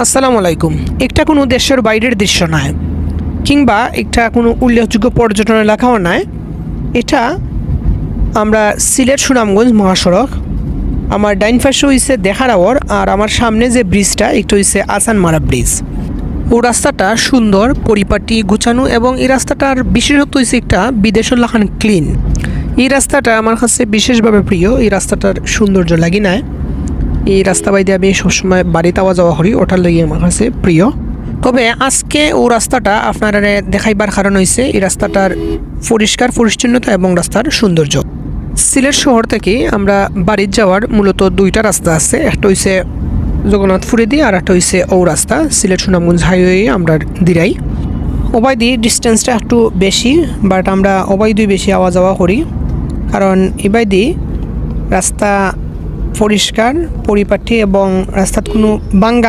আসসালামু আলাইকুম। একটা কোনো দেশের বাইরের দৃশ্য নয়, কিংবা একটা কোনো উল্লেখযোগ্য পর্যটন এলাকাও নয়। এটা আমরা সিলেট সুনামগঞ্জ মহাসড়ক। আমার ডাইন পাশে হইছে দেখারাওয়ার, আর আমার সামনে যে ব্রিজটা একটু হইছে আসানমারা ব্রিজ। ও রাস্তাটা সুন্দর, পরিপাটি, গুছানো, এবং এই রাস্তাটার বিশেষত্ব হইছে একটা বিদেশের লাখান ক্লিন। এই রাস্তাটা আমার কাছে বিশেষভাবে প্রিয়। এই রাস্তাটার সৌন্দর্য লাগি না। এই রাস্তা বাইতে আমি সবসময় বাড়িতে আওয়া যাওয়া করি, ওটার লাগি আমার কাছে প্রিয়। তবে আজকে ও রাস্তাটা আপনারা দেখাইবার কারণ হয়েছে এই রাস্তাটার পরিষ্কার পরিচ্ছন্নতা এবং রাস্তার সৌন্দর্য। সিলেট শহর থেকে আমরা বাড়ির যাওয়ার মূলত দুইটা রাস্তা আছে, একটা হইছে জগন্নাথপুরে দিয়ে, আর একটা হইছে ও রাস্তা সিলেট সুনামগঞ্জ হাইওয়ে আমরা দিরাই। ওবাই দিয়ে ডিস্টেন্সটা একটু বেশি, বাট আমরা ওবাই দিয়ে বেশি আওয়া যাওয়া করি, কারণ এবাই দিয়ে রাস্তা পরিষ্কার, পরিপাটি, এবং রাস্তার কোনো বাঙ্গা